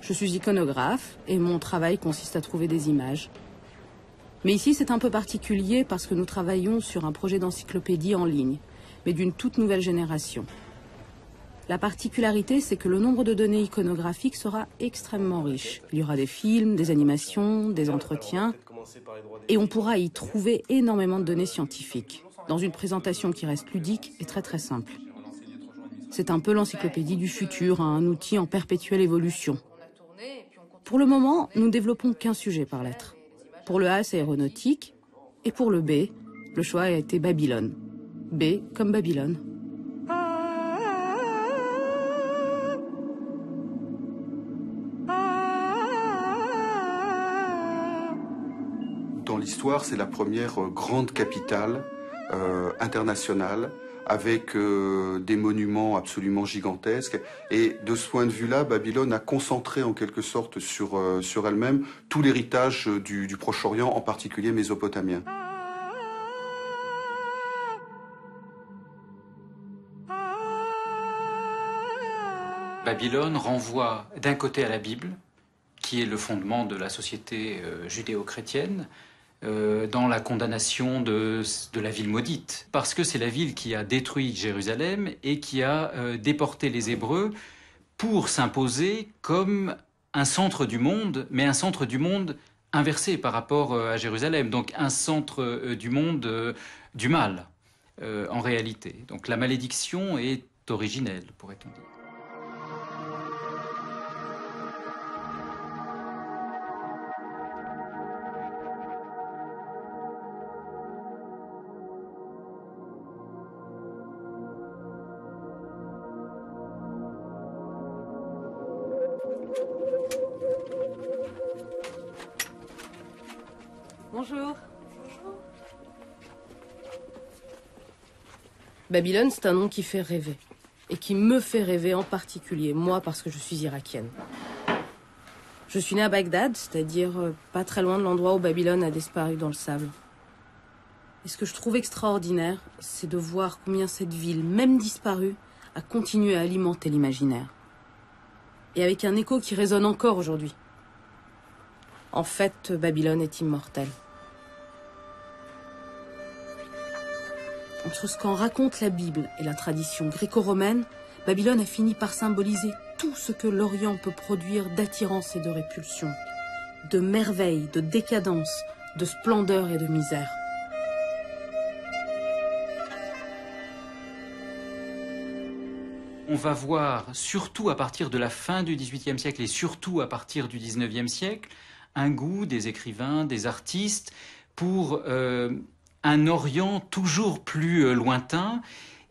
Je suis iconographe et mon travail consiste à trouver des images. Mais ici, c'est un peu particulier parce que nous travaillons sur un projet d'encyclopédie en ligne, mais d'une toute nouvelle génération. La particularité, c'est que le nombre de données iconographiques sera extrêmement riche. Il y aura des films, des animations, des entretiens, et on pourra y trouver énormément de données scientifiques, dans une présentation qui reste ludique et très très simple. C'est un peu l'encyclopédie du futur, un outil en perpétuelle évolution. Pour le moment, nous ne développons qu'un sujet par lettre. Pour le A, c'est aéronautique, et pour le B, le choix a été Babylone. B comme Babylone. Dans l'histoire, c'est la première grande capitale internationale avec des monuments absolument gigantesques. Et de ce point de vue-là, Babylone a concentré en quelque sorte sur elle-même tout l'héritage du Proche-Orient, en particulier mésopotamien. Babylone renvoie d'un côté à la Bible, qui est le fondement de la société judéo-chrétienne, dans la condamnation de la ville maudite. Parce que c'est la ville qui a détruit Jérusalem et qui a déporté les Hébreux pour s'imposer comme un centre du monde, mais un centre du monde inversé par rapport à Jérusalem. Donc un centre du monde du mal, en réalité. Donc la malédiction est originelle, pourrait-on dire. Bonjour. Babylone, c'est un nom qui fait rêver. Et qui me fait rêver en particulier, moi, parce que je suis irakienne. Je suis née à Bagdad, c'est-à-dire pas très loin de l'endroit où Babylone a disparu dans le sable. Et ce que je trouve extraordinaire, c'est de voir combien cette ville, même disparue, a continué à alimenter l'imaginaire. Et avec un écho qui résonne encore aujourd'hui. En fait, Babylone est immortelle. Entre ce qu'en raconte la Bible et la tradition gréco-romaine, Babylone a fini par symboliser tout ce que l'Orient peut produire d'attirance et de répulsion, de merveille, de décadence, de splendeur et de misère. On va voir, surtout à partir de la fin du XVIIIe siècle et surtout à partir du XIXe siècle, un goût des écrivains, des artistes pour un Orient toujours plus lointain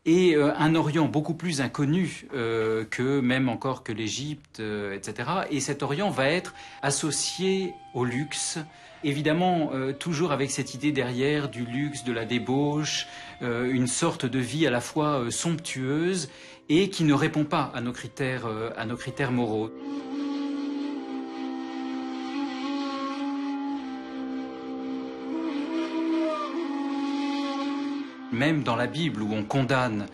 et un Orient beaucoup plus inconnu que même encore que l'Égypte, etc. Et cet Orient va être associé au luxe, évidemment toujours avec cette idée derrière du luxe, de la débauche, une sorte de vie à la fois somptueuse et qui ne répond pas à nos critères moraux. Même dans la Bible, où on condamne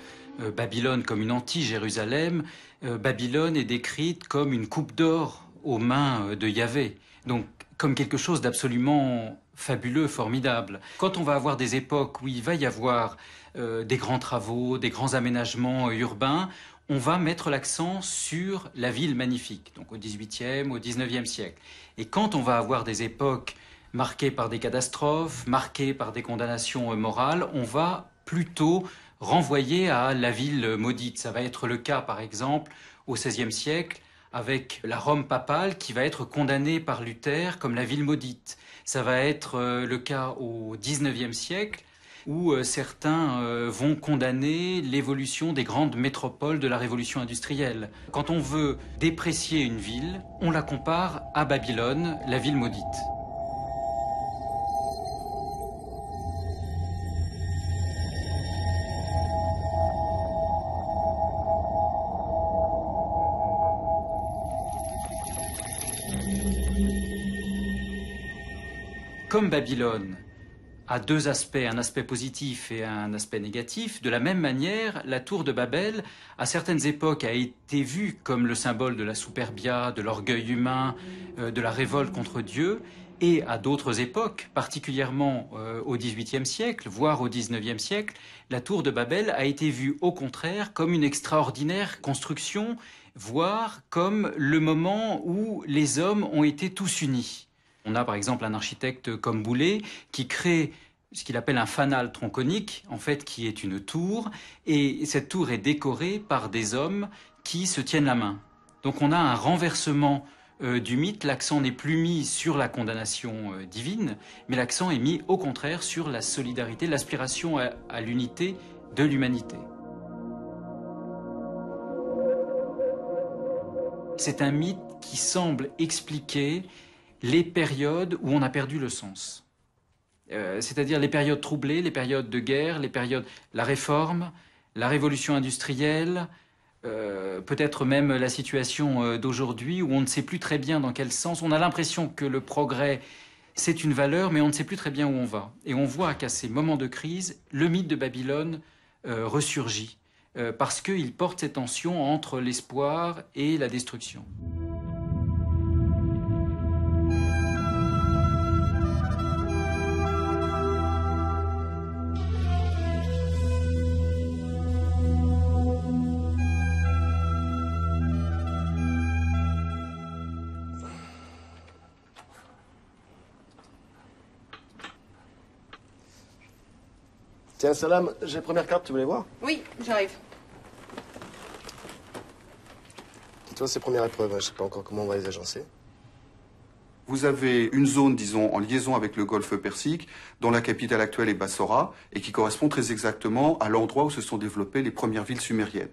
Babylone comme une anti-Jérusalem, Babylone est décrite comme une coupe d'or aux mains de Yahvé. Donc, comme quelque chose d'absolument fabuleux, formidable. Quand on va avoir des époques où il va y avoir des grands travaux, des grands aménagements urbains, on va mettre l'accent sur la ville magnifique, donc au XVIIIe, au XIXe siècle. Et quand on va avoir des époques marquées par des catastrophes, marquées par des condamnations morales, on va plutôt renvoyer à la ville maudite. Ça va être le cas, par exemple, au XVIe siècle, avec la Rome papale qui va être condamnée par Luther comme la ville maudite. Ça va être le cas au XIXe siècle, où certains vont condamner l'évolution des grandes métropoles de la révolution industrielle. Quand on veut déprécier une ville, on la compare à Babylone, la ville maudite. Comme Babylone a deux aspects, un aspect positif et un aspect négatif. De la même manière, la tour de Babel, à certaines époques, a été vue comme le symbole de la superbia, de l'orgueil humain, de la révolte contre Dieu. Et à d'autres époques, particulièrement au XVIIIe siècle, voire au XIXe siècle, la tour de Babel a été vue au contraire comme une extraordinaire construction, voire comme le moment où les hommes ont été tous unis. On a par exemple un architecte comme Boulay qui crée ce qu'il appelle un fanal tronconique, en fait qui est une tour, et cette tour est décorée par des hommes qui se tiennent la main. Donc on a un renversement du mythe, l'accent n'est plus mis sur la condamnation divine, mais l'accent est mis au contraire sur la solidarité, l'aspiration à l'unité de l'humanité. C'est un mythe qui semble expliquer les périodes où on a perdu le sens. C'est-à-dire les périodes troublées, les périodes de guerre, les périodes, la réforme, la révolution industrielle, peut-être même la situation d'aujourd'hui où on ne sait plus très bien dans quel sens. On a l'impression que le progrès, c'est une valeur, mais on ne sait plus très bien où on va. Et on voit qu'à ces moments de crise, le mythe de Babylone ressurgit, parce qu'il porte cette tension entre l'espoir et la destruction. Tiens, Salam, j'ai la première carte, tu voulais voir? Oui, j'arrive. Dis-toi, c'est première épreuve, je sais pas encore comment on va les agencer. Vous avez une zone, disons, en liaison avec le golfe Persique, dont la capitale actuelle est Bassora, et qui correspond très exactement à l'endroit où se sont développées les premières villes sumériennes.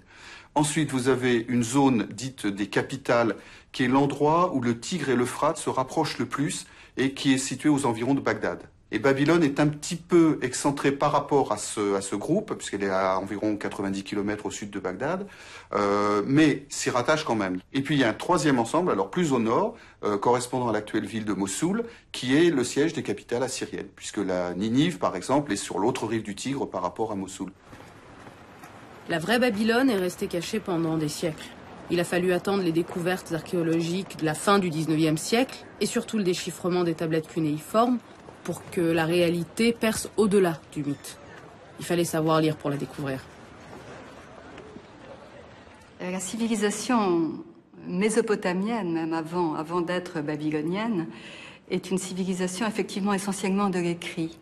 Ensuite, vous avez une zone dite des capitales, qui est l'endroit où le Tigre et l'Euphrate se rapprochent le plus, et qui est situé aux environs de Bagdad. Et Babylone est un petit peu excentrée par rapport à ce groupe, puisqu'elle est à environ 90 km au sud de Bagdad, mais s'y rattache quand même. Et puis il y a un troisième ensemble, alors plus au nord, correspondant à l'actuelle ville de Mossoul, qui est le siège des capitales assyriennes, puisque la Ninive, par exemple, est sur l'autre rive du Tigre par rapport à Mossoul. La vraie Babylone est restée cachée pendant des siècles. Il a fallu attendre les découvertes archéologiques de la fin du XIXe siècle, et surtout le déchiffrement des tablettes cunéiformes, pour que la réalité perce au-delà du mythe. Il fallait savoir lire pour la découvrir. La civilisation mésopotamienne, même avant d'être babylonienne, est une civilisation effectivement essentiellement de l'écrit.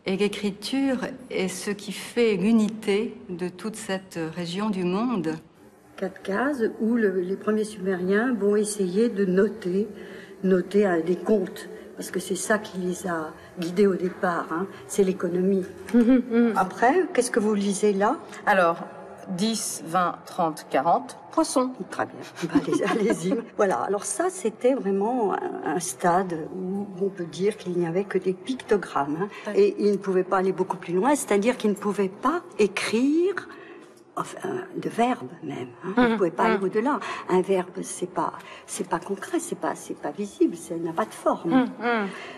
Et l'écriture est ce qui fait l'unité de toute cette région du monde. 4 cases où les premiers Sumériens vont essayer de noter des comptes. Parce que c'est ça qui les a guidés au départ, hein. C'est l'économie. Après, qu'est-ce que vous lisez là? Alors, 10, 20, 30, 40, poissons. Très bien, allez-y. Voilà, alors ça, c'était vraiment un stade où on peut dire qu'il n'y avait que des pictogrammes. Hein. Et ils ne pouvaient pas aller beaucoup plus loin, c'est-à-dire qu'ils ne pouvaient pas écrire... Enfin, de verbes même. Hein. Vous ne pouvez pas aller au-delà. Un verbe, c'est pas concret, c'est pas visible, ça n'a pas de forme.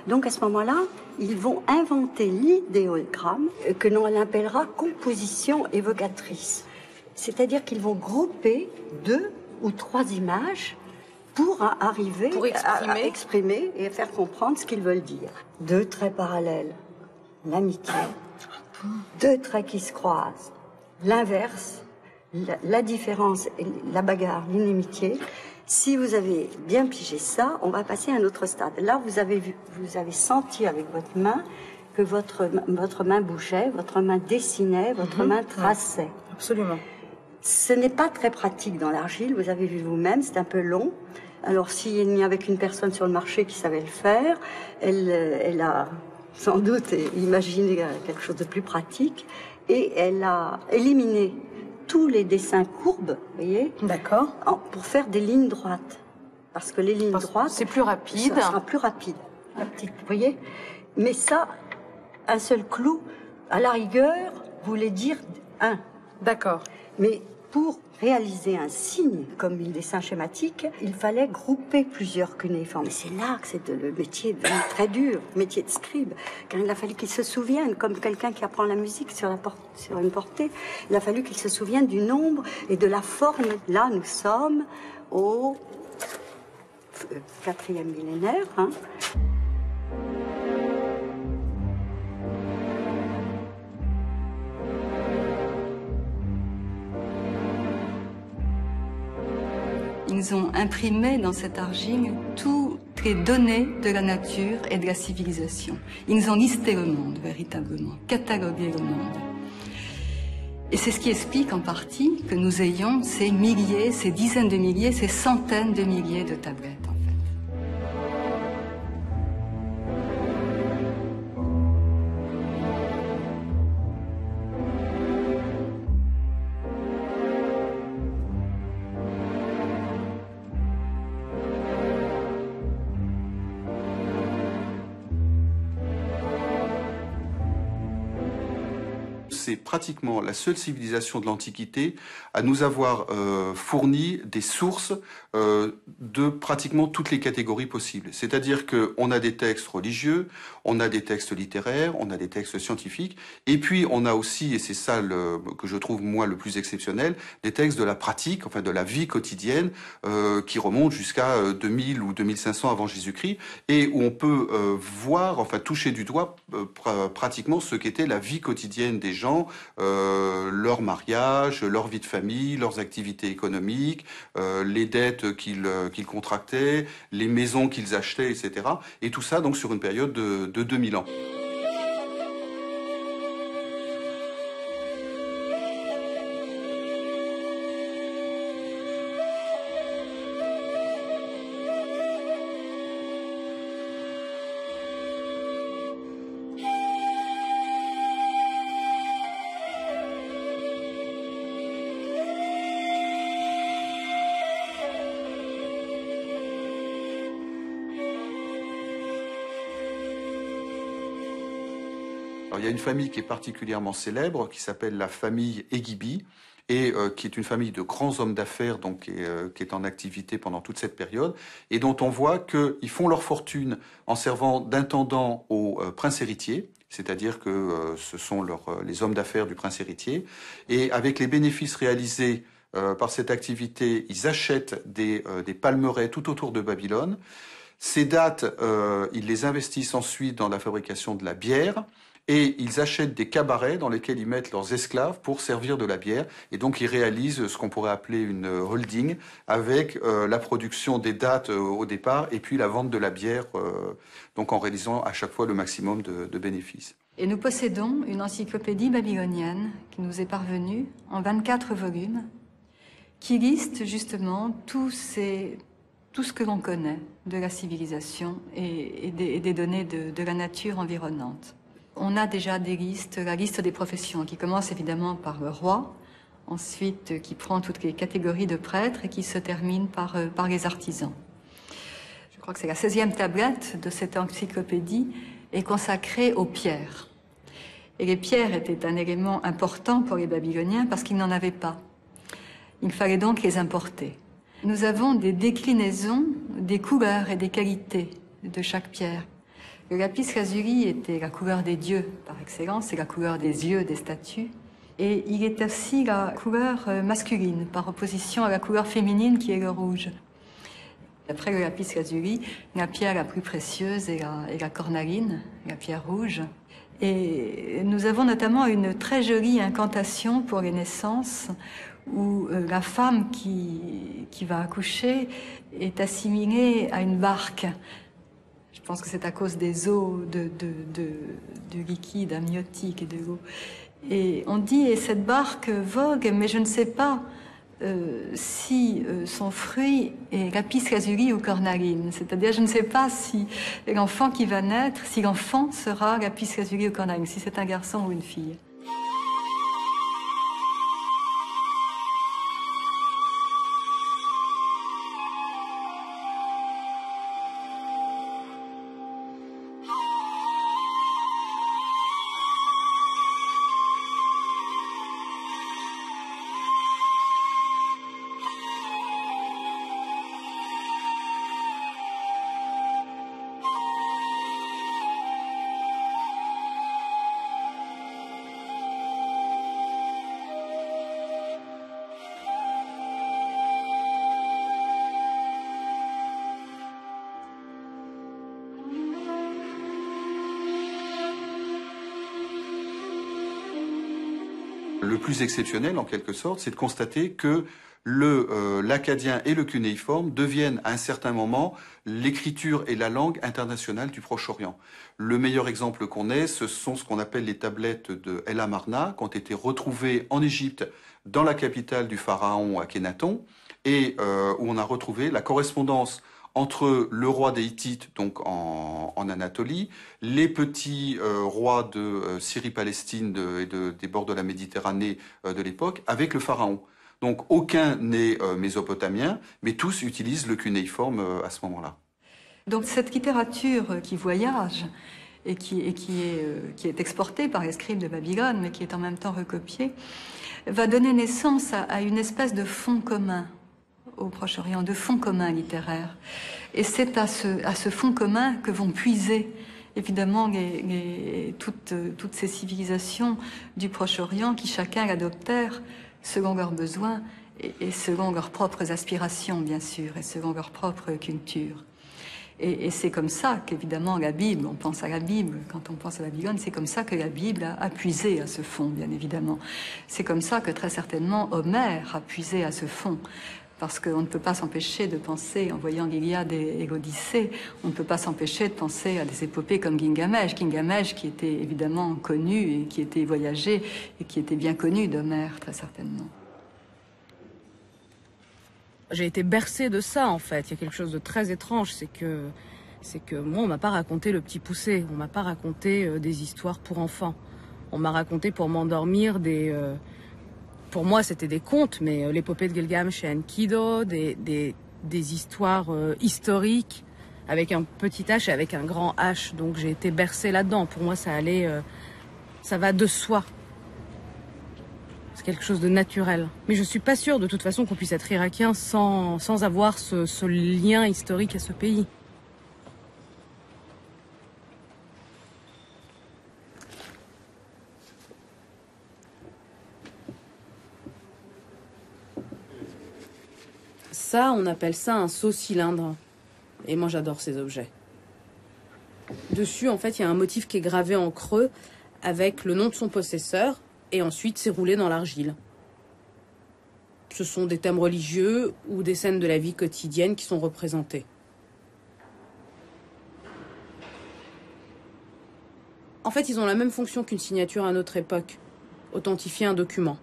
Donc à ce moment-là, ils vont inventer l'idéogramme que l'on appellera composition évocatrice. C'est-à-dire qu'ils vont grouper 2 ou 3 images pour arriver à exprimer et à faire comprendre ce qu'ils veulent dire. 2 traits parallèles, l'amitié. 2 traits qui se croisent. L'inverse, la différence, la bagarre, l'inimitié. Si vous avez bien pigé ça, on va passer à un autre stade. Là, vous avez senti avec votre main que votre main bougeait, votre main dessinait, votre main traçait. Absolument. Ce n'est pas très pratique dans l'argile, vous avez vu vous-même, c'est un peu long. Alors, s'il n'y avait qu'une personne sur le marché qui savait le faire, elle a sans doute imaginé quelque chose de plus pratique. Et elle a éliminé tous les dessins courbes, vous voyez, d'accord, pour faire des lignes droites. Parce que les lignes droites... C'est plus rapide. Ça sera plus rapide, la petite, vous voyez. Mais ça, un seul clou, à la rigueur, voulait dire 1. D'accord. Mais pour réaliser un signe comme une dessin schématique, il fallait grouper plusieurs cunéiformes. Et c'est là que le métier est devenu très dur, le métier de scribe, car il a fallu qu'il se souvienne, comme quelqu'un qui apprend la musique sur une portée, il a fallu qu'il se souvienne du nombre et de la forme. Là, nous sommes au 4e millénaire. Ils ont imprimé dans cette argile toutes les données de la nature et de la civilisation. Ils ont listé le monde, véritablement, catalogué le monde. Et c'est ce qui explique en partie que nous ayons ces milliers, ces dizaines de milliers, ces centaines de milliers de tablettes. C'est pratiquement la seule civilisation de l'Antiquité à nous avoir fourni des sources de pratiquement toutes les catégories possibles. C'est-à-dire qu'on a des textes religieux, on a des textes littéraires, on a des textes scientifiques, et puis on a aussi, et c'est ça que je trouve moi le plus exceptionnel, des textes de la pratique, enfin de la vie quotidienne, qui remontent jusqu'à 2000 ou 2500 avant Jésus-Christ, et où on peut voir, enfin toucher du doigt pratiquement ce qu'était la vie quotidienne des gens, leur mariage, leur vie de famille, leurs activités économiques, les dettes qu'ils contractaient, les maisons qu'ils achetaient, etc. Et tout ça donc sur une période de 2000 ans. Alors, il y a une famille qui est particulièrement célèbre, qui s'appelle la famille Egibi, et qui est une famille de grands hommes d'affaires, donc qui est en activité pendant toute cette période, et dont on voit qu'ils font leur fortune en servant d'intendant aux princes héritiers, c'est-à-dire que ce sont les hommes d'affaires du prince héritier, et avec les bénéfices réalisés par cette activité, ils achètent des palmeraies tout autour de Babylone. Ces dattes, ils les investissent ensuite dans la fabrication de la bière, et ils achètent des cabarets dans lesquels ils mettent leurs esclaves pour servir de la bière. Et donc ils réalisent ce qu'on pourrait appeler une holding avec la production des dattes au départ et puis la vente de la bière, donc en réalisant à chaque fois le maximum de bénéfices. Et nous possédons une encyclopédie babylonienne qui nous est parvenue en 24 volumes qui liste justement tout ce que l'on connaît de la civilisation et des données de la nature environnante. On a déjà des listes, la liste des professions, qui commence évidemment par le roi, ensuite qui prend toutes les catégories de prêtres et qui se termine par les artisans. Je crois que c'est la 16e tablette de cette encyclopédie est consacrée aux pierres. Et les pierres étaient un élément important pour les Babyloniens parce qu'ils n'en avaient pas. Il fallait donc les importer. Nous avons des déclinaisons des couleurs et des qualités de chaque pierre. Le lapis lazuli était la couleur des dieux par excellence, c'est la couleur des yeux des statues. Et il est aussi la couleur masculine, par opposition à la couleur féminine qui est le rouge. Après le lapis lazuli, la pierre la plus précieuse est la cornaline, la pierre rouge. Et nous avons notamment une très jolie incantation pour les naissances où la femme qui va accoucher est assimilée à une barque. Je pense que c'est à cause des eaux de liquide amniotique et de l'eau. Et on dit, et cette barque vogue, mais je ne sais pas si son fruit est lapis lazuli ou cornaline. C'est-à-dire, je ne sais pas si l'enfant qui va naître, si l'enfant sera lapis lazuli ou cornaline, si c'est un garçon ou une fille. Le plus exceptionnel, en quelque sorte, c'est de constater que l'acadien et le cunéiforme deviennent à un certain moment l'écriture et la langue internationale du Proche-Orient. Le meilleur exemple qu'on ait, ce sont ce qu'on appelle les tablettes de El Amarna, qui ont été retrouvées en Égypte, dans la capitale du pharaon Akhenaton, et où on a retrouvé la correspondance entre le roi des Hittites, donc en Anatolie, les petits rois de Syrie-Palestine et des bords de la Méditerranée de l'époque, avec le pharaon. Donc aucun n'est mésopotamien, mais tous utilisent le cunéiforme à ce moment-là. Donc cette littérature qui voyage et qui est exportée par les scribes de Babylone, mais qui est en même temps recopiée, va donner naissance à une espèce de fond commun au Proche-Orient, de fond commun littéraire. Et c'est à ce fond commun que vont puiser évidemment toutes ces civilisations du Proche-Orient qui chacun l'adoptèrent selon leurs besoins et selon leurs propres aspirations, bien sûr, et selon leur propre culture. Et c'est comme ça qu'évidemment la Bible, on pense à la Bible, quand on pense à Babylone, c'est comme ça que la Bible a puisé à ce fond, bien évidemment. C'est comme ça que très certainement Homère a puisé à ce fond. Parce qu'on ne peut pas s'empêcher de penser, en voyant l'Iliade et l'Odyssée, on ne peut pas s'empêcher de penser à des épopées comme Gilgamesh. Gilgamesh qui était évidemment connu et qui était voyagé et qui était bien connu d'Homère, très certainement. J'ai été bercée de ça, en fait. Il y a quelque chose de très étrange, c'est que moi, on m'a pas raconté le Petit Poucet, on m'a pas raconté des histoires pour enfants. On m'a raconté pour m'endormir pour moi, c'était des contes, mais l'épopée de Gilgamesh et Enkidu, des histoires historiques avec un petit H et avec un grand H. Donc j'ai été bercée là-dedans. Pour moi, ça va de soi. C'est quelque chose de naturel. Mais je suis pas sûre de toute façon qu'on puisse être irakien sans avoir ce lien historique à ce pays. Ça, on appelle ça un seau-cylindre. Et moi, j'adore ces objets. Dessus, en fait, il y a un motif qui est gravé en creux avec le nom de son possesseur et ensuite c'est roulé dans l'argile. Ce sont des thèmes religieux ou des scènes de la vie quotidienne qui sont représentées. En fait, ils ont la même fonction qu'une signature à notre époque. Authentifier un document.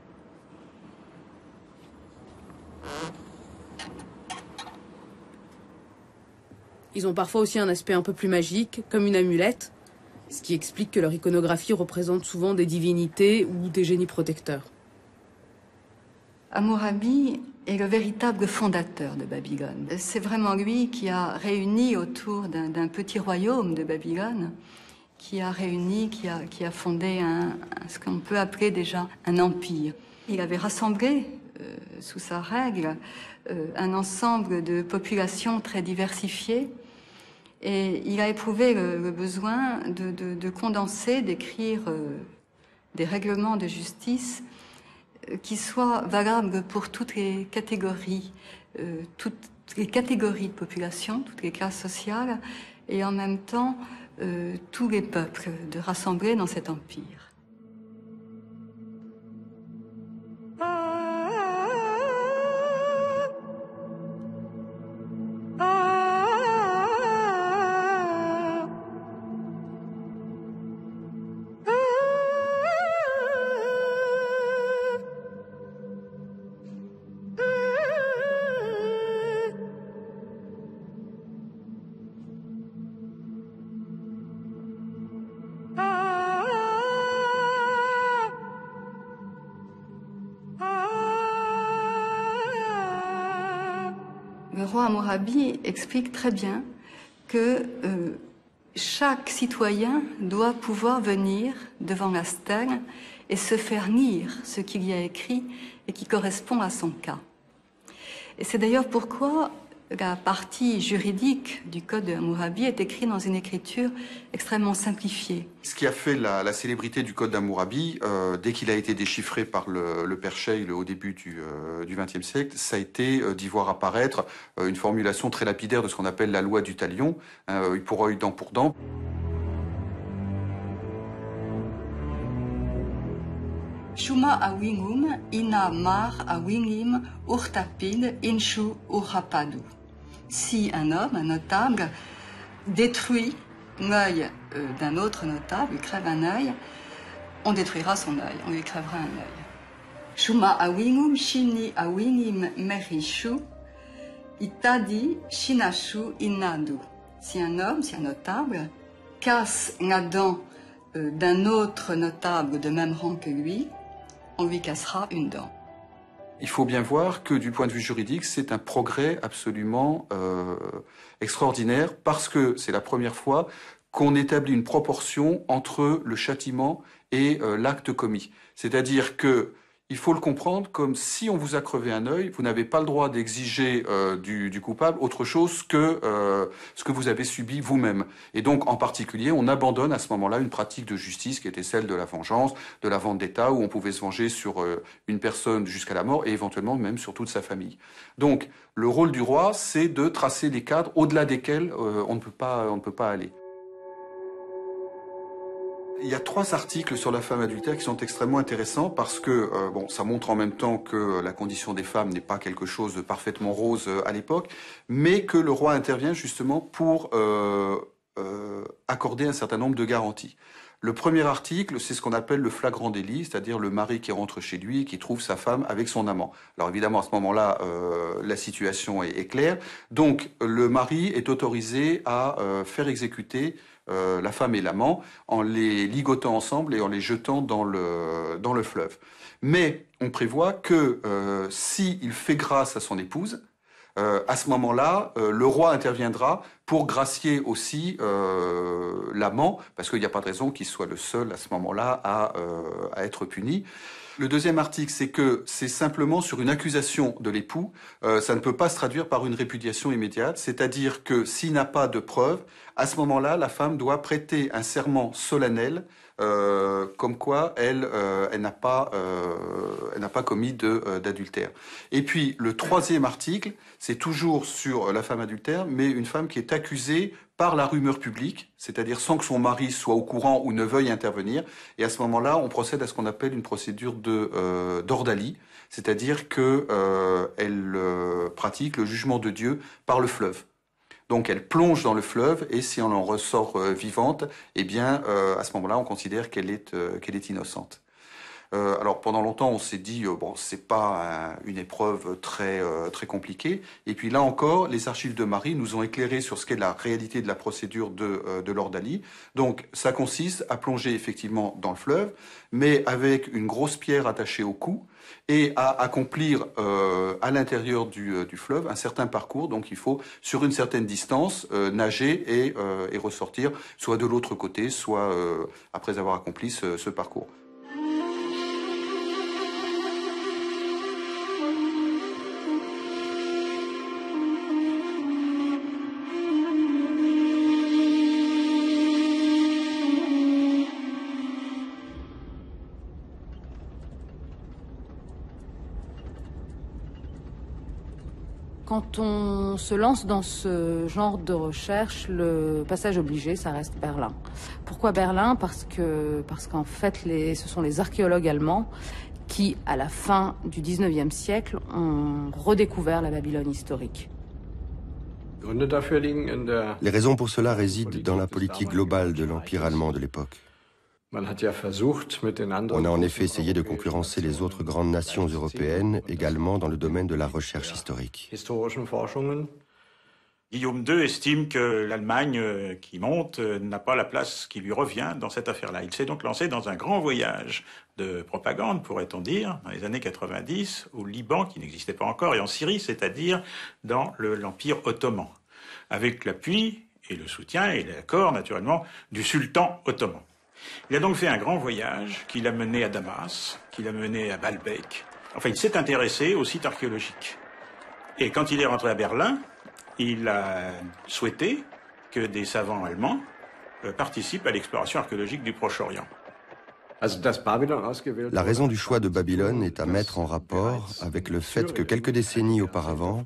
Ils ont parfois aussi un aspect un peu plus magique, comme une amulette, ce qui explique que leur iconographie représente souvent des divinités ou des génies protecteurs. Hammurabi est le véritable fondateur de Babylone. C'est vraiment lui qui a réuni autour d'un petit royaume de Babylone, qui a fondé ce qu'on peut appeler déjà un empire. Il avait rassemblé sous sa règle un ensemble de populations très diversifiées et il a éprouvé le besoin de condenser, d'écrire des règlements de justice qui soient valables pour toutes les catégories de population, toutes les classes sociales et en même temps tous les peuples, de rassembler dans cet empire. Le roi Hammurabi explique très bien que chaque citoyen doit pouvoir venir devant la stèle et se faire lire ce qu'il y a écrit et qui correspond à son cas. Et c'est d'ailleurs pourquoi la partie juridique du code de Hammurabi est écrite dans une écriture extrêmement simplifiée. Ce qui a fait la célébrité du code d'Hammurabi, dès qu'il a été déchiffré par le père Scheil au début du XXe siècle, ça a été d'y voir apparaître une formulation très lapidaire de ce qu'on appelle la loi du talion, œil pour œil, dent pour dent. Shuma awingum ina mar awingim urtapid inshu urapadu. Si un homme, un notable, détruit l'œil d'un autre notable, il crève un œil, on détruira son œil, on lui crèvera un œil. Shuma awingum shini awingim merishu itadi shinashu inadu. Si un homme, si un notable, casse la dent d'un autre notable de même rang que lui, on lui cassera une dent. Il faut bien voir que du point de vue juridique, c'est un progrès absolument extraordinaire parce que c'est la première fois qu'on établit une proportion entre le châtiment et l'acte commis. C'est-à-dire que il faut le comprendre comme si on vous a crevé un œil, vous n'avez pas le droit d'exiger du coupable autre chose que ce que vous avez subi vous-même. Et donc, en particulier, on abandonne à ce moment-là une pratique de justice qui était celle de la vengeance, de la vendetta, où on pouvait se venger sur une personne jusqu'à la mort et éventuellement même sur toute sa famille. Donc, le rôle du roi, c'est de tracer des cadres au-delà desquels on ne peut pas aller. Il y a 3 articles sur la femme adultère qui sont extrêmement intéressants parce que ça montre en même temps que la condition des femmes n'est pas quelque chose de parfaitement rose à l'époque, mais que le roi intervient justement pour accorder un certain nombre de garanties. Le premier article, c'est ce qu'on appelle le flagrant délit, c'est-à-dire le mari qui rentre chez lui et qui trouve sa femme avec son amant. Alors évidemment, à ce moment-là, la situation est claire. Donc, le mari est autorisé à faire exécuter la femme et l'amant en les ligotant ensemble et en les jetant dans le fleuve. Mais on prévoit que s'il fait grâce à son épouse, à ce moment-là, le roi interviendra pour gracier aussi l'amant, parce qu'il n'y a pas de raison qu'il soit le seul à ce moment-là à être puni. Le deuxième article, c'est que c'est simplement sur une accusation de l'époux, ça ne peut pas se traduire par une répudiation immédiate, c'est-à-dire que s'il n'a pas de preuves, à ce moment-là, la femme doit prêter un serment solennel comme quoi elle n'a pas commis d'adultère. Et puis le troisième article, c'est toujours sur la femme adultère, mais une femme qui est accusée par la rumeur publique, c'est-à-dire sans que son mari soit au courant ou ne veuille intervenir. Et à ce moment-là, on procède à ce qu'on appelle une procédure d'ordalie, c'est-à-dire qu'elle pratique le jugement de Dieu par le fleuve. Donc elle plonge dans le fleuve et si on en ressort vivante, eh bien à ce moment-là, on considère qu'elle est innocente. Alors pendant longtemps, on s'est dit c'est pas une épreuve très compliquée. Et puis là encore, les archives de Marie nous ont éclairé sur ce qu'est la réalité de la procédure de l'ordalie. Donc ça consiste à plonger effectivement dans le fleuve, mais avec une grosse pierre attachée au cou et à accomplir à l'intérieur du fleuve un certain parcours. Donc il faut sur une certaine distance nager et ressortir soit de l'autre côté, soit après avoir accompli ce parcours. Quand on se lance dans ce genre de recherche, le passage obligé, ça reste Berlin. Pourquoi Berlin ? Parce qu'en fait, ce sont les archéologues allemands qui, à la fin du 19e siècle, ont redécouvert la Babylone historique. Les raisons pour cela résident dans la politique globale de l'Empire allemand de l'époque. On a en effet essayé de concurrencer les autres grandes nations européennes, également dans le domaine de la recherche historique. Guillaume II estime que l'Allemagne qui monte n'a pas la place qui lui revient dans cette affaire-là. Il s'est donc lancé dans un grand voyage de propagande, pourrait-on dire, dans les années 90, au Liban, qui n'existait pas encore, et en Syrie, c'est-à-dire dans l'Empire ottoman, avec l'appui et le soutien et l'accord, naturellement, du sultan ottoman. Il a donc fait un grand voyage qui l'a mené à Damas, qui l'a mené à Baalbek. Enfin, il s'est intéressé aux sites archéologiques. Et quand il est rentré à Berlin, il a souhaité que des savants allemands participent à l'exploration archéologique du Proche-Orient. La raison du choix de Babylone est à mettre en rapport avec le fait que quelques décennies auparavant,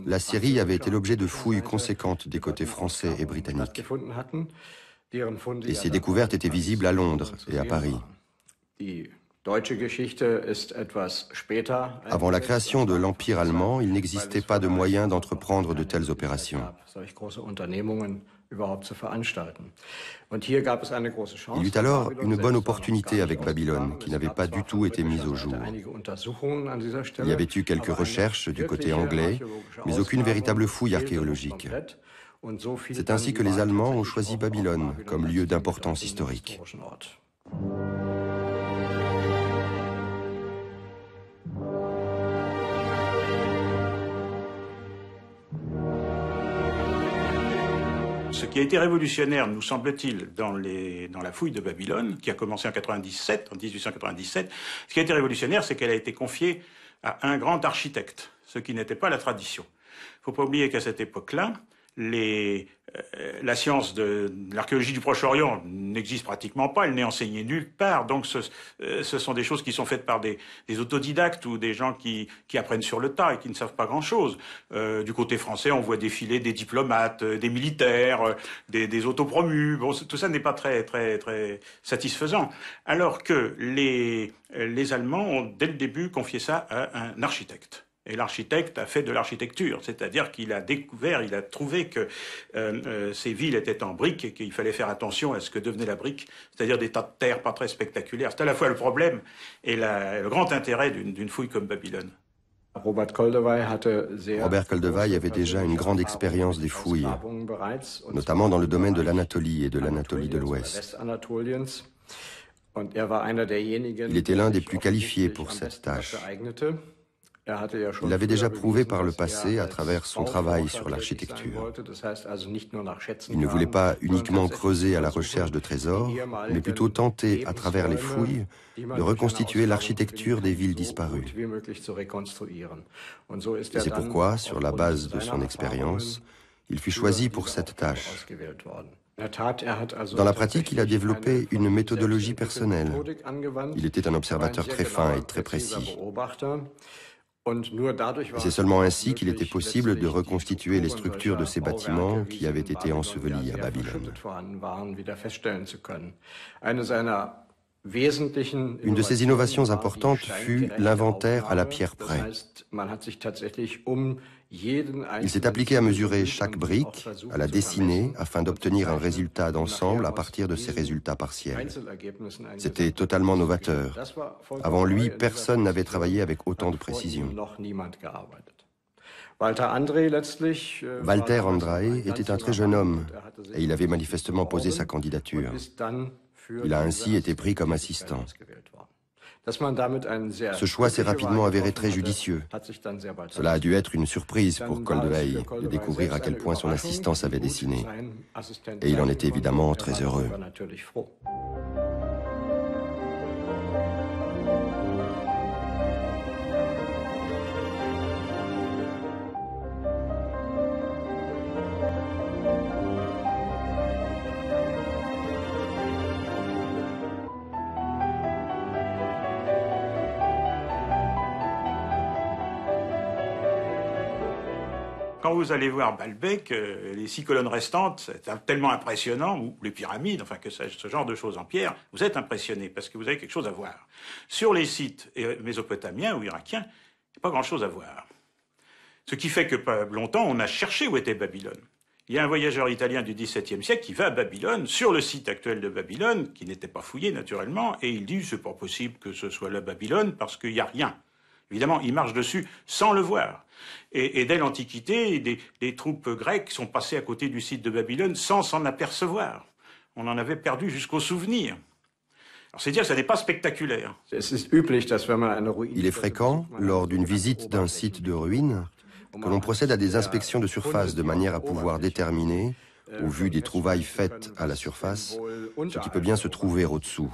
la Syrie avait été l'objet de fouilles conséquentes des côtés français et britanniques. Et ces découvertes étaient visibles à Londres et à Paris. Avant la création de l'Empire allemand, il n'existait pas de moyen d'entreprendre de telles opérations. Il eut alors une bonne opportunité avec Babylone, qui n'avait pas du tout été mise au jour. Il y avait eu quelques recherches du côté anglais, mais aucune véritable fouille archéologique. C'est ainsi que les Allemands ont choisi Babylone comme lieu d'importance historique. Ce qui a été révolutionnaire, nous semble-t-il, dans la fouille de Babylone, qui a commencé en 1897, ce qui a été révolutionnaire, c'est qu'elle a été confiée à un grand architecte, ce qui n'était pas la tradition. Il ne faut pas oublier qu'à cette époque-là, la science de l'archéologie du Proche-Orient n'existe pratiquement pas, elle n'est enseignée nulle part, donc ce sont des choses qui sont faites par des autodidactes ou des gens qui apprennent sur le tas et qui ne savent pas grand-chose. Du côté français, on voit défiler des diplomates, des militaires, des autopromus, bon, tout ça n'est pas très satisfaisant. Alors que les Allemands ont dès le début confié ça à un architecte. Et l'architecte a fait de l'architecture, c'est-à-dire qu'il a découvert, il a trouvé que ces villes étaient en briques et qu'il fallait faire attention à ce que devenait la brique, c'est-à-dire des tas de terre pas très spectaculaires. C'est à la fois le problème et le grand intérêt d'une fouille comme Babylone. Robert Koldewey avait déjà une grande expérience des fouilles, notamment dans le domaine de l'Anatolie et de l'Anatolie de l'Ouest. Il était l'un des plus qualifiés pour cette tâche. Il l'avait déjà prouvé par le passé à travers son travail sur l'architecture. Il ne voulait pas uniquement creuser à la recherche de trésors, mais plutôt tenter, à travers les fouilles, de reconstituer l'architecture des villes disparues. Et c'est pourquoi, sur la base de son expérience, il fut choisi pour cette tâche. Dans la pratique, il a développé une méthodologie personnelle. Il était un observateur très fin et très précis. Et c'est seulement ainsi qu'il était possible de reconstituer les structures de ces bâtiments qui avaient été ensevelis à Babylone. Une de ses innovations importantes fut l'inventaire à la pierre près. Il s'est appliqué à mesurer chaque brique, à la dessiner, afin d'obtenir un résultat d'ensemble à partir de ces résultats partiels. C'était totalement novateur. Avant lui, personne n'avait travaillé avec autant de précision. Walter Andrae était un très jeune homme et il avait manifestement posé sa candidature. Il a ainsi été pris comme assistant. Ce choix s'est rapidement avéré très judicieux. Cela a dû être une surprise pour Koldewey de découvrir à quel point son assistant savait dessiner. Et il en était évidemment très heureux. Quand vous allez voir Baalbek, les 6 colonnes restantes, c'est tellement impressionnant, ou les pyramides, enfin que ce genre de choses en pierre, vous êtes impressionné parce que vous avez quelque chose à voir. Sur les sites mésopotamiens ou irakiens, il n'y a pas grand-chose à voir. Ce qui fait que pas longtemps, on a cherché où était Babylone. Il y a un voyageur italien du XVIIe siècle qui va à Babylone, sur le site actuel de Babylone, qui n'était pas fouillé naturellement, et il dit « c'est pas possible que ce soit la Babylone parce qu'il n'y a rien ». Évidemment, il marche dessus sans le voir. Et dès l'Antiquité, des troupes grecques sont passées à côté du site de Babylone sans s'en apercevoir. On en avait perdu jusqu'au souvenir. Alors c'est dire que ça n'est pas spectaculaire. Il est fréquent, lors d'une visite d'un site de ruines, que l'on procède à des inspections de surface de manière à pouvoir déterminer, au vu des trouvailles faites à la surface, ce qui peut bien se trouver au-dessous.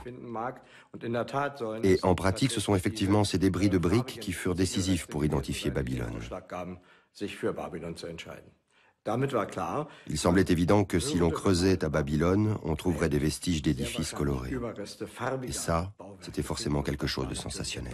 Et en pratique, ce sont effectivement ces débris de briques qui furent décisifs pour identifier Babylone. Il semblait évident que si l'on creusait à Babylone, on trouverait des vestiges d'édifices colorés. Et ça, c'était forcément quelque chose de sensationnel.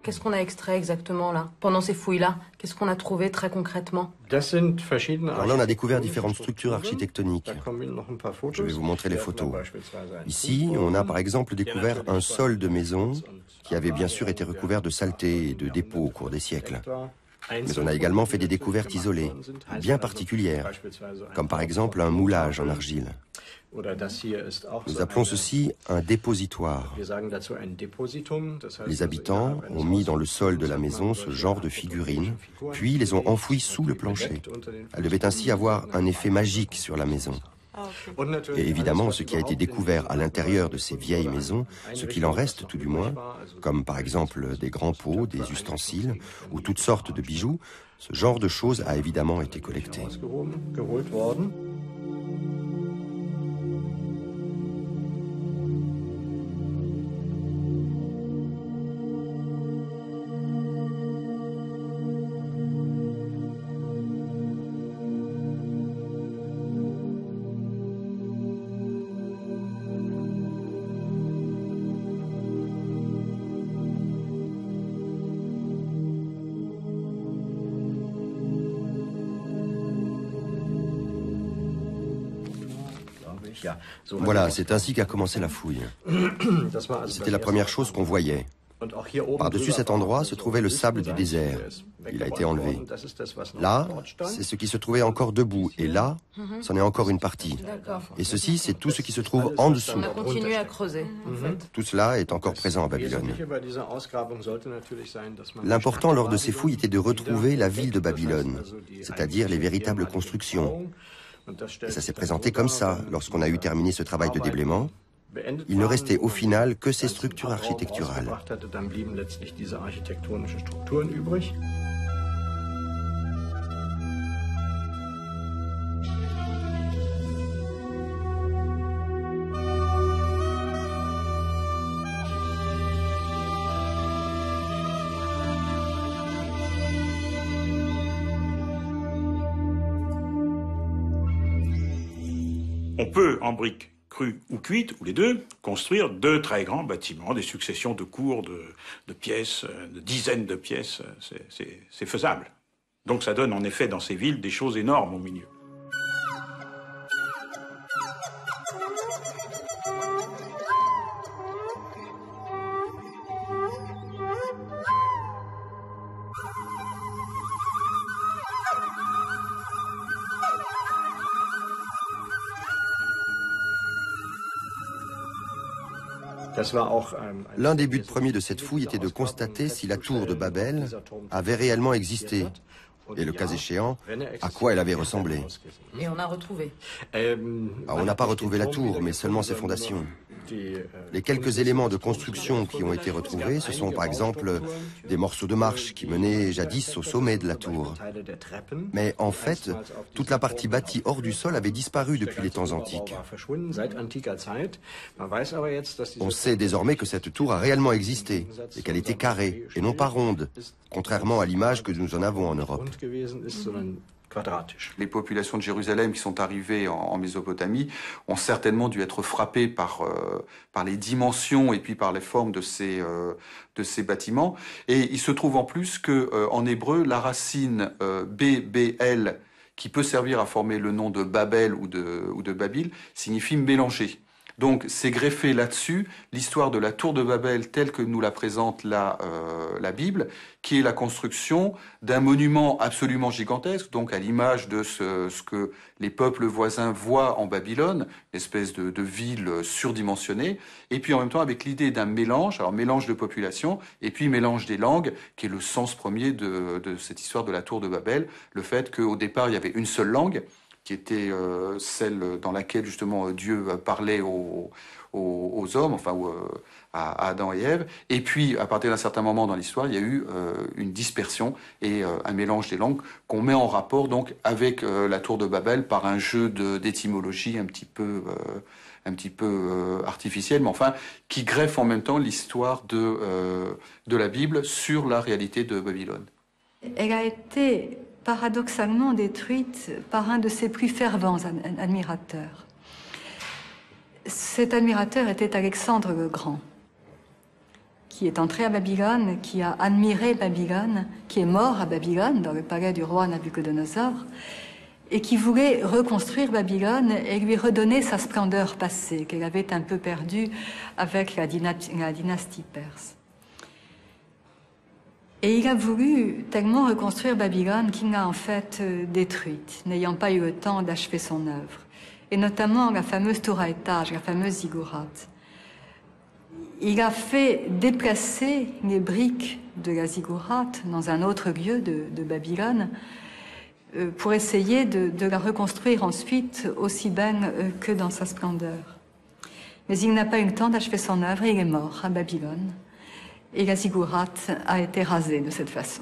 Qu'est-ce qu'on a extrait exactement là? Pendant ces fouilles-là, qu'est-ce qu'on a trouvé très concrètement? Alors là, on a découvert différentes structures architectoniques. Je vais vous montrer les photos. Ici, on a par exemple découvert un sol de maison qui avait bien sûr été recouvert de saleté et de dépôts au cours des siècles. Mais on a également fait des découvertes isolées, bien particulières, comme par exemple un moulage en argile. Nous appelons ceci un dépositoire. Les habitants ont mis dans le sol de la maison ce genre de figurines, puis les ont enfouies sous le plancher. Elles devaient ainsi avoir un effet magique sur la maison. Et évidemment, ce qui a été découvert à l'intérieur de ces vieilles maisons, ce qu'il en reste tout du moins, comme par exemple des grands pots, des ustensiles ou toutes sortes de bijoux, ce genre de choses a évidemment été collecté. Voilà, c'est ainsi qu'a commencé la fouille. C'était la première chose qu'on voyait. Par-dessus cet endroit se trouvait le sable du désert. Il a été enlevé. Là, c'est ce qui se trouvait encore debout. Et là, c'en est encore une partie. Et ceci, c'est tout ce qui se trouve en dessous. On a continué à creuser, en fait. Tout cela est encore présent à Babylone. L'important lors de ces fouilles était de retrouver la ville de Babylone, c'est-à-dire les véritables constructions. Et ça s'est présenté comme ça, lorsqu'on a eu terminé ce travail de déblaiement. Il ne restait au final que ces structures architecturales. On peut, en briques crues ou cuites, ou les deux, construire deux très grands bâtiments, des successions de cours, de pièces, de dizaines de pièces. C'est faisable. Donc ça donne en effet dans ces villes des choses énormes au milieu. L'un des buts premiers de cette fouille était de constater si la tour de Babel avait réellement existé, et le cas échéant, à quoi elle avait ressemblé. Et on a retrouvé. On n'a pas retrouvé la tour, mais seulement ses fondations. Les quelques éléments de construction qui ont été retrouvés, ce sont par exemple des morceaux de marche qui menaient jadis au sommet de la tour. Mais en fait, toute la partie bâtie hors du sol avait disparu depuis les temps antiques. On sait désormais que cette tour a réellement existé et qu'elle était carrée et non pas ronde, contrairement à l'image que nous en avons en Europe. Les populations de Jérusalem qui sont arrivées en Mésopotamie ont certainement dû être frappées par les dimensions et puis par les formes de ces bâtiments. Et il se trouve en plus qu'en hébreu, la racine BBL, qui peut servir à former le nom de Babel ou de Babil, signifie mélanger. Donc c'est greffé là-dessus l'histoire de la tour de Babel telle que nous la présente la Bible, qui est la construction d'un monument absolument gigantesque, donc à l'image de ce que les peuples voisins voient en Babylone, une espèce de ville surdimensionnée, et puis en même temps avec l'idée d'un mélange, alors mélange de population, et puis mélange des langues, qui est le sens premier de cette histoire de la tour de Babel, le fait qu'au départ il y avait une seule langue, qui était celle dans laquelle justement Dieu parlait aux hommes, enfin à Adam et Ève. Et puis, à partir d'un certain moment dans l'histoire, il y a eu une dispersion et un mélange des langues qu'on met en rapport donc avec la tour de Babel par un jeu d'étymologie un petit peu artificiel, mais enfin qui greffe en même temps l'histoire de la Bible sur la réalité de Babylone. Elle a été paradoxalement détruite par un de ses plus fervents admirateurs. Cet admirateur était Alexandre le Grand. qui est entré à Babylone, qui a admiré Babylone, qui est mort à Babylone, dans le palais du roi Nabuchodonosor, et qui voulait reconstruire Babylone et lui redonner sa splendeur passée, qu'elle avait un peu perdue avec la dynastie perse. Et il a voulu tellement reconstruire Babylone qu'il l'a en fait détruite, n'ayant pas eu le temps d'achever son œuvre. Et notamment la fameuse tour à étage, la fameuse ziggourate. Il a fait déplacer les briques de la ziggourate dans un autre lieu de Babylone pour essayer de la reconstruire ensuite aussi belle que dans sa splendeur. Mais il n'a pas eu le temps d'achever son œuvre et il est mort à Babylone. Et la ziggourate a été rasée de cette façon.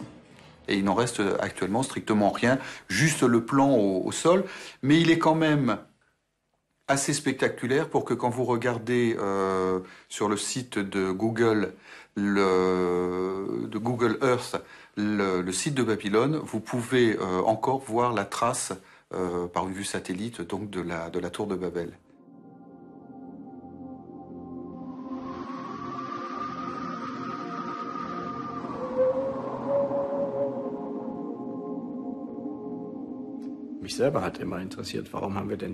Et il n'en reste actuellement strictement rien, juste le plan au sol, mais il est quand même assez spectaculaire pour que quand vous regardez sur le site de Google, Google Earth, le site de Babylone, vous pouvez encore voir la trace par une vue satellite donc de la tour de Babel.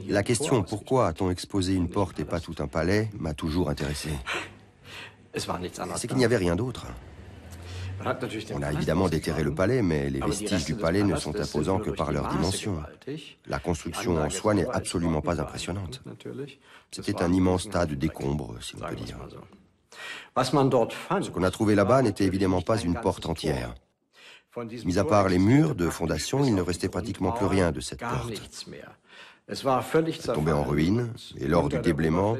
La question « Pourquoi a-t-on exposé une porte et pas tout un palais ?» m'a toujours intéressé. C'est qu'il n'y avait rien d'autre. On a évidemment déterré le palais, mais les vestiges du palais ne sont imposants que par leur dimension. La construction en soi n'est absolument pas impressionnante. C'était un immense tas de décombres, si on peut dire. Ce qu'on a trouvé là-bas n'était évidemment pas une porte entière. Mis à part les murs de fondation, il ne restait pratiquement plus rien de cette porte. Elle tombait en ruine, et lors du déblaiement,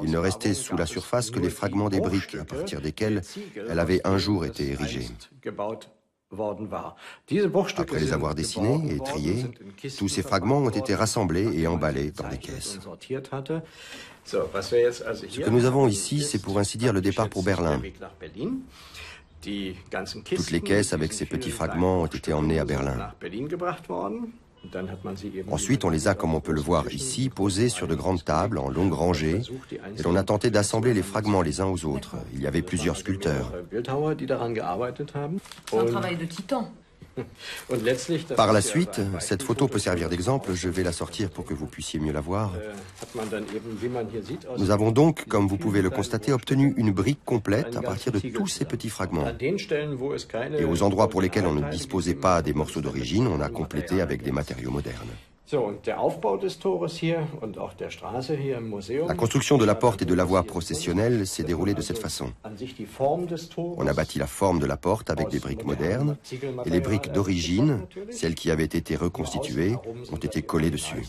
il ne restait sous la surface que les fragments des briques à partir desquelles elle avait un jour été érigée. Après les avoir dessinés et triés, tous ces fragments ont été rassemblés et emballés dans des caisses. Ce que nous avons ici, c'est pour ainsi dire le départ pour Berlin. Toutes les caisses avec ces petits fragments ont été emmenées à Berlin. Ensuite, on les a, comme on peut le voir ici, posés sur de grandes tables en longues rangées, et l'on a tenté d'assembler les fragments les uns aux autres. Il y avait plusieurs sculpteurs. C'est un travail de titan. Par la suite, cette photo peut servir d'exemple, je vais la sortir pour que vous puissiez mieux la voir. Nous avons donc, comme vous pouvez le constater, obtenu une brique complète à partir de tous ces petits fragments. Et aux endroits pour lesquels on ne disposait pas des morceaux d'origine, on a complété avec des matériaux modernes. La construction de la porte et de la voie processionnelle s'est déroulée de cette façon. On a bâti la forme de la porte avec des briques modernes, et les briques d'origine, celles qui avaient été reconstituées, ont été collées dessus.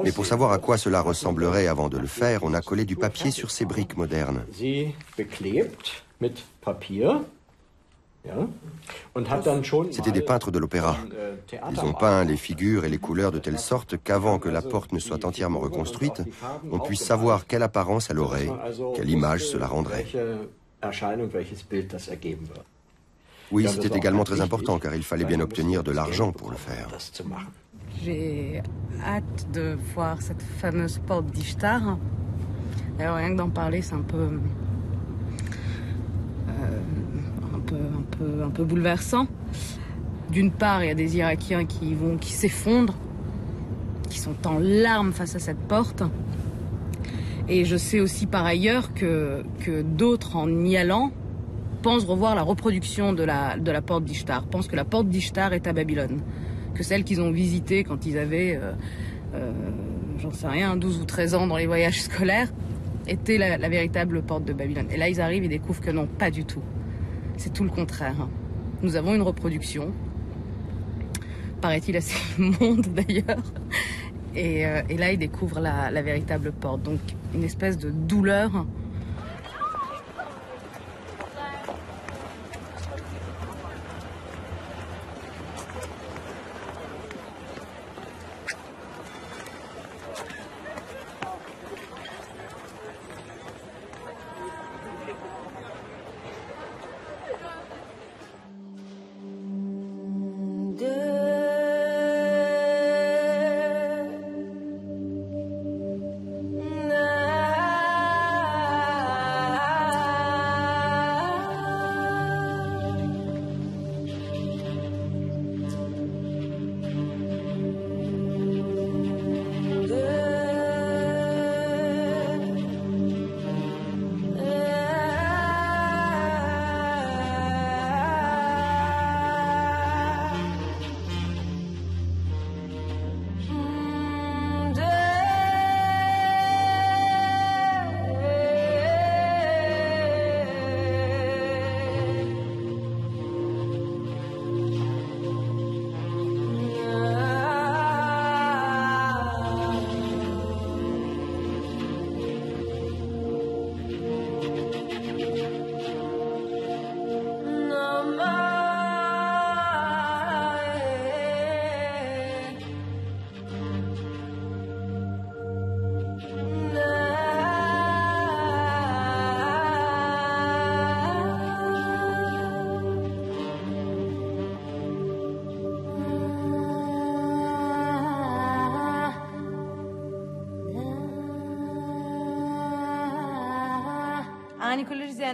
Mais pour savoir à quoi cela ressemblerait avant de le faire, on a collé du papier sur ces briques modernes. C'étaient des peintres de l'opéra. Ils ont peint les figures et les couleurs de telle sorte qu'avant que la porte ne soit entièrement reconstruite, on puisse savoir quelle apparence elle aurait, quelle image cela rendrait. Oui, c'était également très important car il fallait bien obtenir de l'argent pour le faire. J'ai hâte de voir cette fameuse porte d'Ishtar. Alors rien que d'en parler, c'est un peu bouleversant. D'une part, il y a des Irakiens qui s'effondrent, qui sont en larmes face à cette porte. Et je sais aussi par ailleurs que d'autres, en y allant, pensent revoir la reproduction de la porte d'Ishtar, pensent que la porte d'Ishtar est à Babylone, que celle qu'ils ont visitée quand ils avaient, j'en sais rien, 12 ou 13 ans dans les voyages scolaires, était la véritable porte de Babylone. Et là, ils arrivent et découvrent que non, pas du tout. C'est tout le contraire. Nous avons une reproduction, paraît-il assez immonde d'ailleurs, et là, ils découvrent la véritable porte. Donc, une espèce de douleur.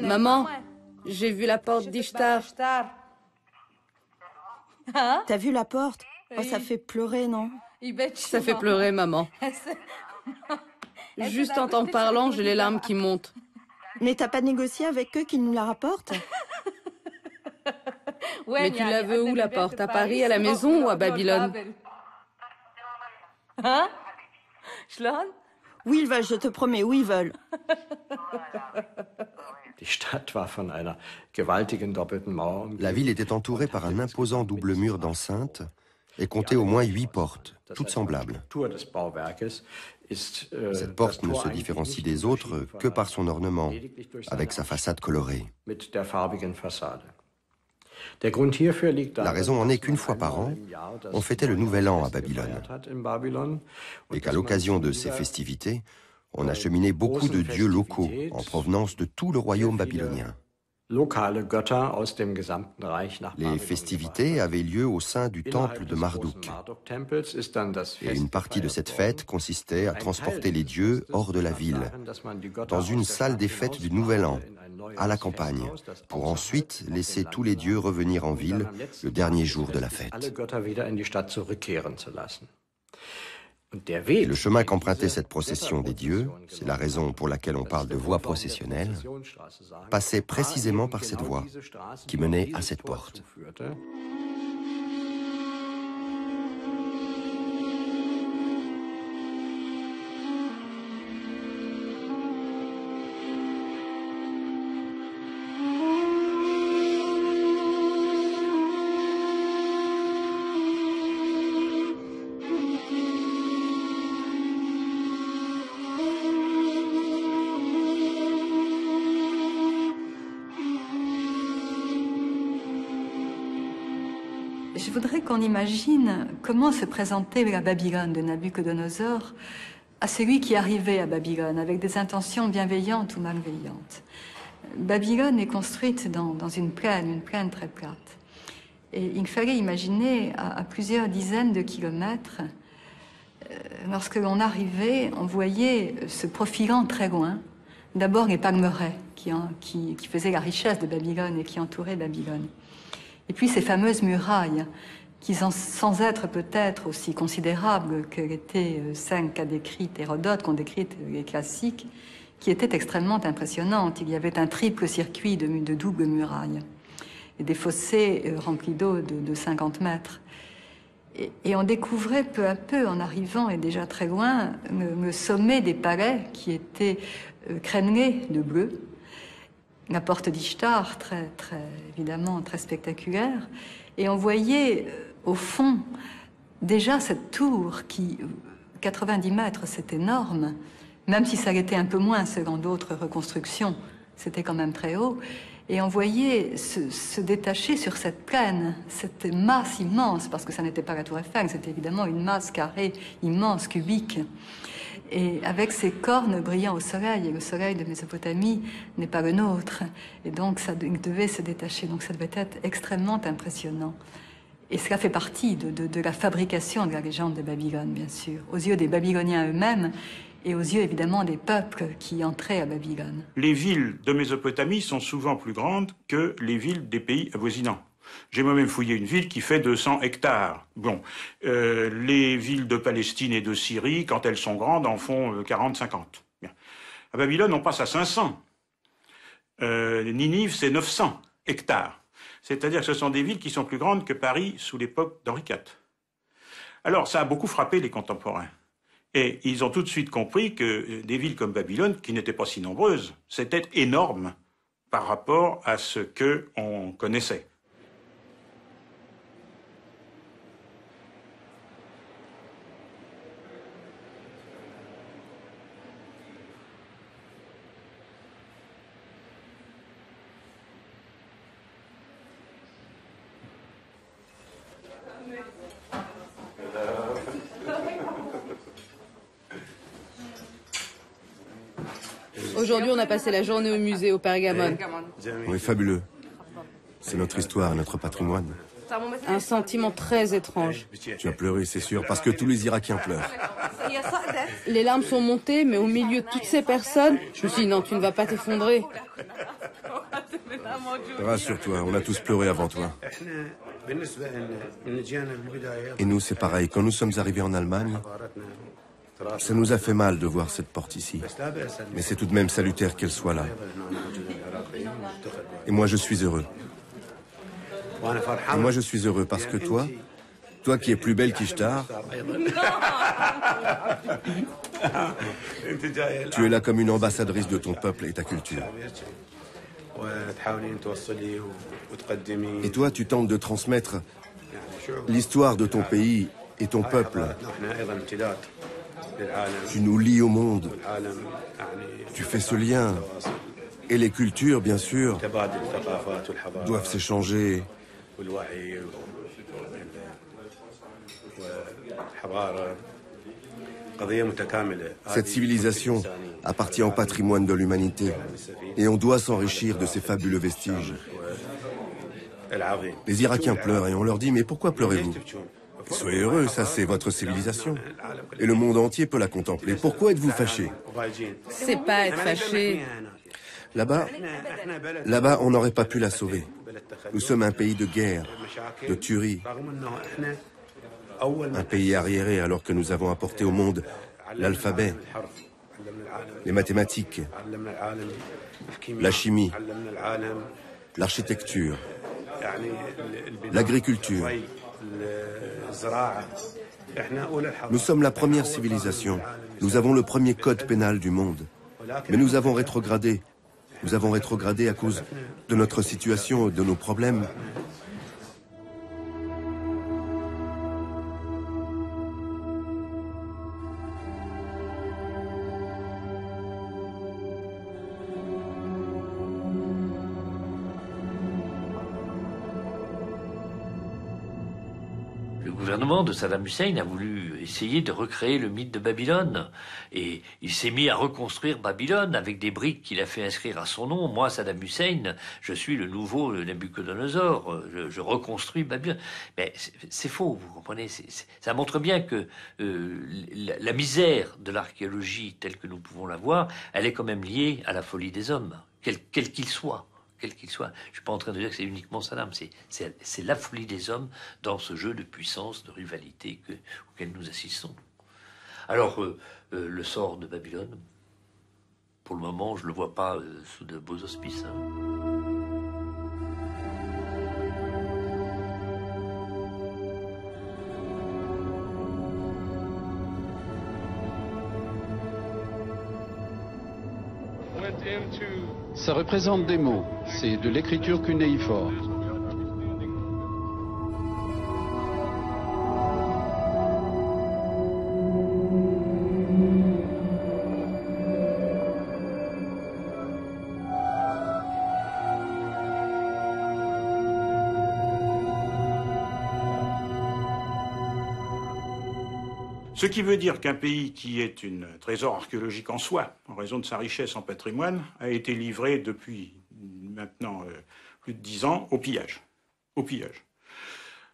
Maman, j'ai vu la porte d'Ishtar. T'as vu la porte? Oh, ça fait pleurer, non? Ça fait pleurer, maman. Juste en t'en parlant, j'ai les larmes qui montent. Mais t'as pas négocié avec eux qu'ils nous la rapportent? Mais tu la veux où, la porte? À Paris, à la maison ou à Babylone? Où ils veulent, je te promets, où ils veulent. La ville était entourée par un imposant double mur d'enceinte et comptait au moins 8 portes, toutes semblables. Cette porte ne se différencie des autres que par son ornement, avec sa façade colorée. La raison en est qu'une fois par an, on fêtait le Nouvel An à Babylone, et qu'à l'occasion de ces festivités, on acheminait beaucoup de dieux locaux en provenance de tout le royaume babylonien. Les festivités avaient lieu au sein du temple de Marduk. Et une partie de cette fête consistait à transporter les dieux hors de la ville, dans une salle des fêtes du Nouvel An, à la campagne, pour ensuite laisser tous les dieux revenir en ville le dernier jour de la fête. Et le chemin qu'empruntait cette procession des dieux, c'est la raison pour laquelle on parle de voie processionnelle, passait précisément par cette voie qui menait à cette porte. Je voudrais qu'on imagine comment se présentait la Babylone de Nabuchodonosor à celui qui arrivait à Babylone avec des intentions bienveillantes ou malveillantes. Babylone est construite dans une plaine très plate. Et il fallait imaginer à plusieurs dizaines de kilomètres, lorsque l'on arrivait, on voyait se profilant très loin, d'abord les palmeraies qui faisaient la richesse de Babylone et qui entouraient Babylone. Et puis ces fameuses murailles, qui sans être peut-être aussi considérables que l'étaient celles qu'a décrites Hérodote, qu'ont décrites les classiques, qui étaient extrêmement impressionnantes. Il y avait un triple circuit de doubles murailles et des fossés remplis d'eau de 50 mètres. Et on découvrait peu à peu, en arrivant et déjà très loin, le sommet des palais qui étaient crénelés de bleu. La porte d'Ishtar, évidemment très spectaculaire. Et on voyait au fond déjà cette tour qui, 90 mètres, c'est énorme, même si ça l'était un peu moins selon d'autres reconstructions, c'était quand même très haut. Et on voyait se détacher sur cette plaine, cette masse immense, parce que ça n'était pas la tour Eiffel, c'était évidemment une masse carrée, immense, cubique. Et avec ses cornes brillant au soleil, et le soleil de Mésopotamie n'est pas le nôtre, et donc ça devait se détacher, donc ça devait être extrêmement impressionnant. Et cela fait partie de la fabrication de la légende de Babylone, bien sûr, aux yeux des Babyloniens eux-mêmes, et aux yeux évidemment des peuples qui entraient à Babylone. Les villes de Mésopotamie sont souvent plus grandes que les villes des pays avoisinants. J'ai moi-même fouillé une ville qui fait 200 hectares. Bon, les villes de Palestine et de Syrie, quand elles sont grandes, en font 40-50. À Babylone, on passe à 500. Ninive, c'est 900 hectares. C'est-à-dire que ce sont des villes qui sont plus grandes que Paris sous l'époque d'Henri IV. Alors, ça a beaucoup frappé les contemporains. Et ils ont tout de suite compris que des villes comme Babylone, qui n'étaient pas si nombreuses, c'était énorme par rapport à ce qu'on connaissait. Aujourd'hui, on a passé la journée au musée au Pergamon. Oui, fabuleux. C'est notre histoire, notre patrimoine. Un sentiment très étrange. Tu as pleuré, c'est sûr, parce que tous les Irakiens pleurent. Les larmes sont montées, mais au milieu de toutes ces personnes, je me suis dit non, tu ne vas pas t'effondrer. Rassure-toi, on a tous pleuré avant toi. Et nous, c'est pareil. Quand nous sommes arrivés en Allemagne, ça nous a fait mal de voir cette porte ici. Mais c'est tout de même salutaire qu'elle soit là. Et moi, je suis heureux. Et moi, je suis heureux parce que toi qui es plus belle qu'Ishtar, tu es là comme une ambassadrice de ton peuple et ta culture. Et toi, tu tentes de transmettre l'histoire de ton pays et ton peuple. Tu nous lies au monde. Tu fais ce lien. Et les cultures, bien sûr, doivent s'échanger. Cette civilisation appartient au patrimoine de l'humanité et on doit s'enrichir de ces fabuleux vestiges. Les Irakiens pleurent et on leur dit « Mais pourquoi pleurez-vous ? Soyez heureux, ça c'est votre civilisation. Et le monde entier peut la contempler. Pourquoi êtes-vous fâchés ? C'est pas être fâché. Là-bas, on n'aurait pas pu la sauver. Nous sommes un pays de guerre, de tuerie. Un pays arriéré alors que nous avons apporté au monde l'alphabet, les mathématiques, la chimie, l'architecture, l'agriculture. Nous sommes la première civilisation. Nous avons le premier code pénal du monde. Mais nous avons rétrogradé. Nous avons rétrogradé à cause de notre situation, de nos problèmes. Le gouvernement de Saddam Hussein a voulu essayer de recréer le mythe de Babylone. Et il s'est mis à reconstruire Babylone avec des briques qu'il a fait inscrire à son nom. Moi, Saddam Hussein, je suis le nouveau Nabuchodonosor. Je reconstruis Babylone. Mais c'est faux, vous comprenez. Ça montre bien que la misère de l'archéologie telle que nous pouvons la voir, elle est quand même liée à la folie des hommes, quel qu'il soit. Quel qu'il soit. Je ne suis pas en train de dire que c'est uniquement Saddam, c'est la folie des hommes dans ce jeu de puissance, de rivalité auquel nous assistons. Alors, le sort de Babylone, pour le moment, je ne le vois pas sous de beaux auspices. Ça représente des mots, c'est de l'écriture cunéiforme. Ce qui veut dire qu'un pays qui est un trésor archéologique en soi, en raison de sa richesse en patrimoine, a été livré depuis maintenant plus de 10 ans au pillage.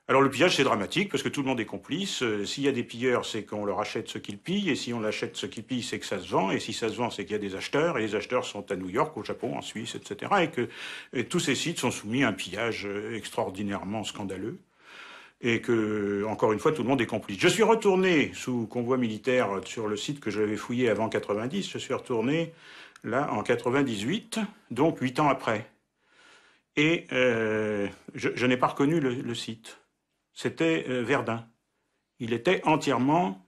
Alors le pillage, c'est dramatique parce que tout le monde est complice. S'il y a des pilleurs, c'est qu'on leur achète ce qu'ils pillent. Et si on achète ce qu'ils pillent, c'est que ça se vend. Et si ça se vend, c'est qu'il y a des acheteurs. Et les acheteurs sont à New York, au Japon, en Suisse, etc. Et tous ces sites sont soumis à un pillage extraordinairement scandaleux. Et que, encore une fois, tout le monde est complice. Je suis retourné sous convoi militaire sur le site que j'avais fouillé avant 90. Je suis retourné là en 98, donc 8 ans après. Et je n'ai pas reconnu le site. C'était Verdun. Il était entièrement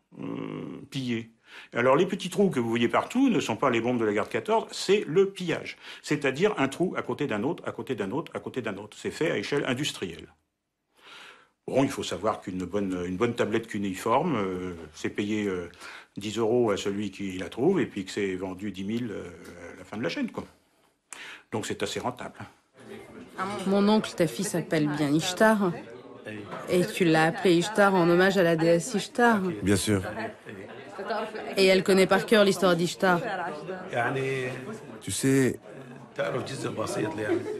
pillé. Alors les petits trous que vous voyez partout ne sont pas les bombes de la garde 14, c'est le pillage. C'est-à-dire un trou à côté d'un autre, à côté d'un autre, à côté d'un autre. C'est fait à échelle industrielle. Bon, il faut savoir qu'une bonne tablette cunéiforme, c'est payé 10 € à celui qui la trouve, et puis que c'est vendu 10 000 à la fin de la chaîne, quoi. Donc c'est assez rentable. Mon oncle, ta fille s'appelle bien Ishtar. Et tu l'as appelée Ishtar en hommage à la déesse Ishtar. Bien sûr. Et elle connaît par cœur l'histoire d'Ishtar. Tu sais,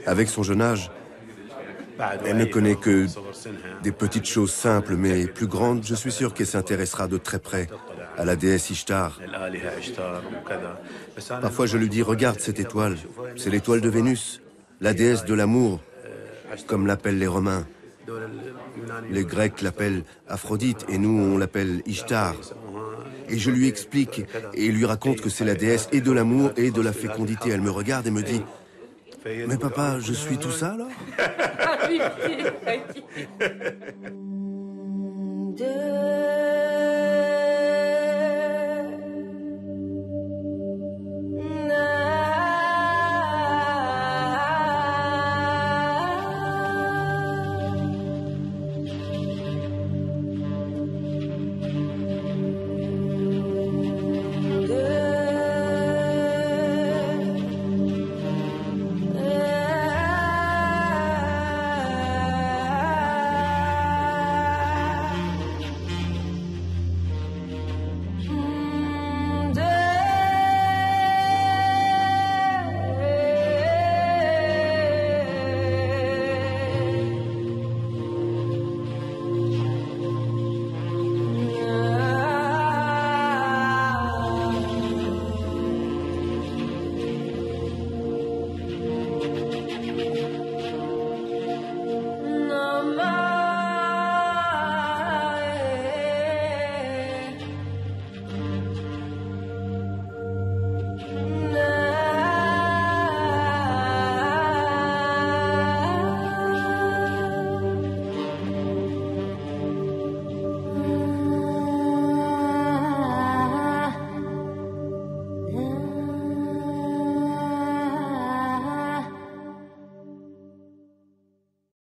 avec son jeune âge, elle ne connaît que des petites choses simples, mais plus grandes. Je suis sûr qu'elle s'intéressera de très près à la déesse Ishtar. Parfois je lui dis, regarde cette étoile, c'est l'étoile de Vénus, la déesse de l'amour, comme l'appellent les Romains. Les Grecs l'appellent Aphrodite et nous on l'appelle Ishtar. Et je lui explique et lui raconte que c'est la déesse et de l'amour et de la fécondité. Elle me regarde et me dit, mais papa, je suis tout ça alors? De